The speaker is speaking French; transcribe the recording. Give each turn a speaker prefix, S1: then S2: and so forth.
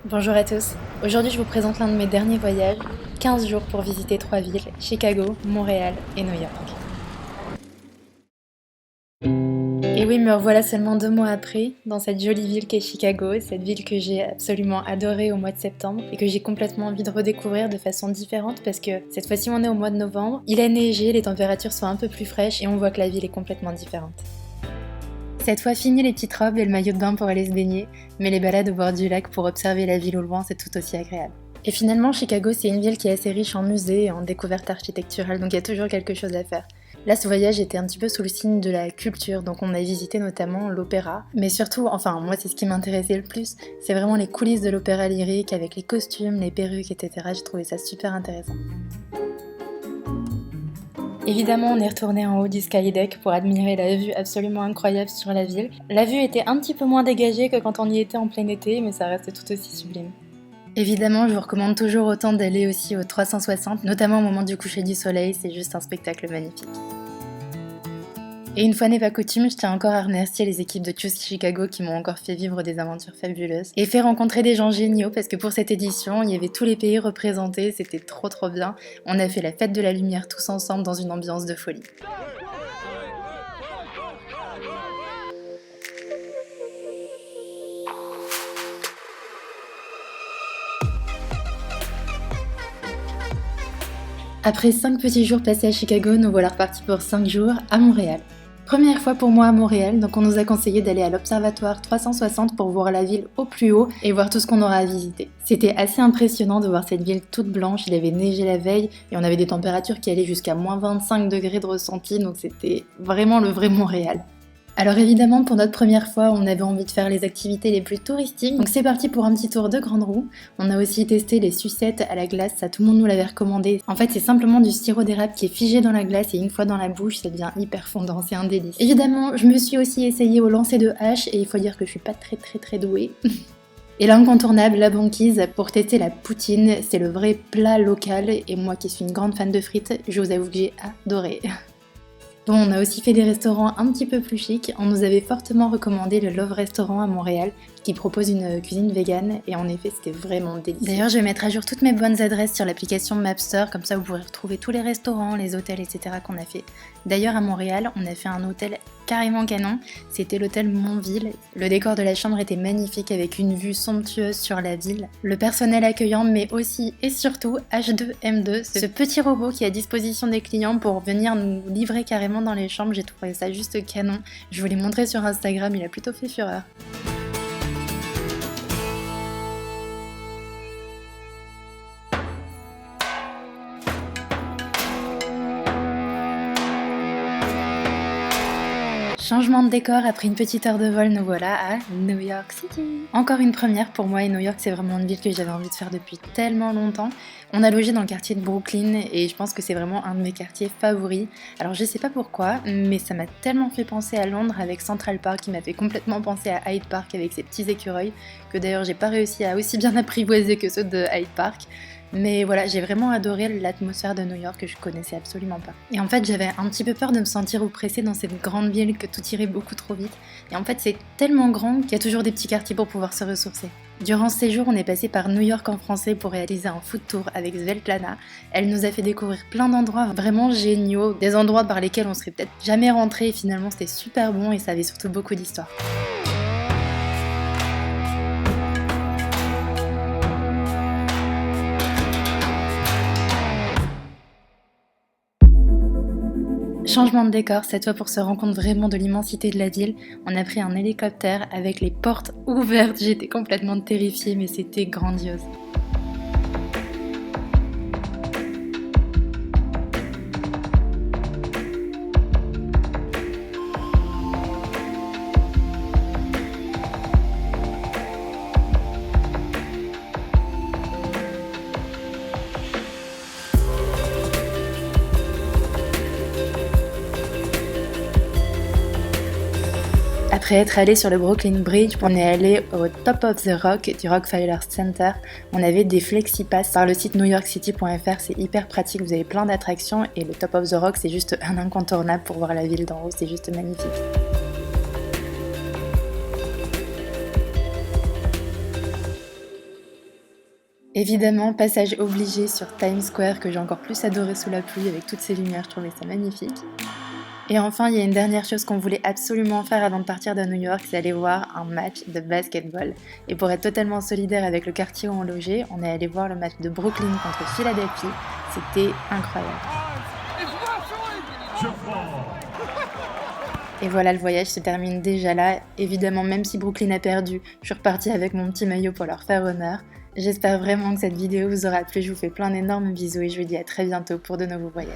S1: Bonjour à tous. Aujourd'hui, je vous présente l'un de mes derniers voyages, 15 jours pour visiter 3 villes, Chicago, Montréal et New York. Et oui, me revoilà seulement 2 mois après, dans cette jolie ville qu'est Chicago, cette ville que j'ai absolument adorée au mois de septembre et que j'ai complètement envie de redécouvrir de façon différente parce que cette fois-ci on est au mois de novembre, il a neigé, les températures sont un peu plus fraîches et on voit que la ville est complètement différente. Cette fois, fini les petites robes et le maillot de bain pour aller se baigner, mais les balades au bord du lac pour observer la ville au loin, c'est tout aussi agréable. Et finalement, Chicago, c'est une ville qui est assez riche en musées et en découvertes architecturales, donc il y a toujours quelque chose à faire. Là, ce voyage était un petit peu sous le signe de la culture, donc on a visité notamment l'opéra, mais surtout, enfin, moi c'est ce qui m'intéressait le plus, c'est vraiment les coulisses de l'opéra lyrique avec les costumes, les perruques, etc. J'ai trouvé ça super intéressant. Évidemment, on est retourné en haut du Skydeck pour admirer la vue absolument incroyable sur la ville. La vue était un petit peu moins dégagée que quand on y était en plein été, mais ça restait tout aussi sublime. Évidemment, je vous recommande toujours autant d'aller aussi au 360, notamment au moment du coucher du soleil, c'est juste un spectacle magnifique. Et une fois n'est pas coutume, je tiens encore à remercier les équipes de Choose Chicago qui m'ont encore fait vivre des aventures fabuleuses et fait rencontrer des gens géniaux parce que pour cette édition, il y avait tous les pays représentés, c'était trop bien. On a fait la fête de la lumière tous ensemble dans une ambiance de folie. Après 5 petits jours passés à Chicago, nous voilà repartis pour 5 jours à Montréal. Première fois pour moi à Montréal, donc on nous a conseillé d'aller à l'Observatoire 360 pour voir la ville au plus haut et voir tout ce qu'on aura à visiter. C'était assez impressionnant de voir cette ville toute blanche, il avait neigé la veille et on avait des températures qui allaient jusqu'à moins 25 degrés de ressenti, donc c'était vraiment le vrai Montréal. Alors évidemment, pour notre première fois, on avait envie de faire les activités les plus touristiques, donc c'est parti pour un petit tour de grande roue. On a aussi testé les sucettes à la glace, ça tout le monde nous l'avait recommandé. En fait, c'est simplement du sirop d'érable qui est figé dans la glace et une fois dans la bouche, ça devient hyper fondant, c'est un délice. Évidemment, je me suis aussi essayée au lancer de hache et il faut dire que je suis pas très douée. Et l'incontournable, la banquise, pour tester la poutine, c'est le vrai plat local et moi qui suis une grande fan de frites, je vous avoue que j'ai adoré. Bon, on a aussi fait des restaurants un petit peu plus chics. On nous avait fortement recommandé le Love Restaurant à Montréal, qui propose une cuisine végane, et en effet, c'était vraiment délicieux. D'ailleurs, je vais mettre à jour toutes mes bonnes adresses sur l'application Mapster, comme ça vous pourrez retrouver tous les restaurants, les hôtels, etc. qu'on a fait. D'ailleurs, à Montréal, on a fait un hôtel carrément canon, c'était l'hôtel Montville. Le décor de la chambre était magnifique avec une vue somptueuse sur la ville. Le personnel accueillant, mais aussi et surtout H2M2, ce petit robot qui est à disposition des clients pour venir nous livrer carrément dans les chambres. J'ai trouvé ça juste canon. Je vous l'ai montré sur Instagram, il a plutôt fait fureur. Changement de décor, après une petite heure de vol, nous voilà à New York City. Encore une première pour moi et New York, c'est vraiment une ville que j'avais envie de faire depuis tellement longtemps. On a logé dans le quartier de Brooklyn et je pense que c'est vraiment un de mes quartiers favoris. Alors je sais pas pourquoi, mais ça m'a tellement fait penser à Londres avec Central Park qui m'a fait complètement penser à Hyde Park avec ses petits écureuils, que d'ailleurs j'ai pas réussi à aussi bien apprivoiser que ceux de Hyde Park. Mais voilà, j'ai vraiment adoré l'atmosphère de New York que je connaissais absolument pas. Et en fait, j'avais un petit peu peur de me sentir oppressée dans cette grande ville, que tout irait beaucoup trop vite. Et en fait, c'est tellement grand qu'il y a toujours des petits quartiers pour pouvoir se ressourcer. Durant ce séjour, on est passé par New York en français pour réaliser un food tour avec Svetlana. Elle nous a fait découvrir plein d'endroits vraiment géniaux, des endroits par lesquels on serait peut-être jamais rentré et finalement c'était super bon et ça avait surtout beaucoup d'histoire. Changement de décor, cette fois pour se rendre compte vraiment de l'immensité de la ville. On a pris un hélicoptère avec les portes ouvertes. J'étais complètement terrifiée, mais c'était grandiose. Après être allé sur le Brooklyn Bridge, on est allé au Top of the Rock du Rockefeller Center. On avait des FlexiPass par le site newyorkcity.fr, c'est hyper pratique, vous avez plein d'attractions et le Top of the Rock c'est juste un incontournable pour voir la ville d'en haut, c'est juste magnifique. Évidemment, passage obligé sur Times Square que j'ai encore plus adoré sous la pluie avec toutes ces lumières, je trouvais ça magnifique. Et enfin, il y a une dernière chose qu'on voulait absolument faire avant de partir de New York, c'est aller voir un match de basketball. Et pour être totalement solidaire avec le quartier où on logeait, on est allé voir le match de Brooklyn contre Philadelphie. C'était incroyable. Et voilà, le voyage se termine déjà là. Évidemment, même si Brooklyn a perdu, je suis repartie avec mon petit maillot pour leur faire honneur. J'espère vraiment que cette vidéo vous aura plu. Je vous fais plein d'énormes bisous et je vous dis à très bientôt pour de nouveaux voyages.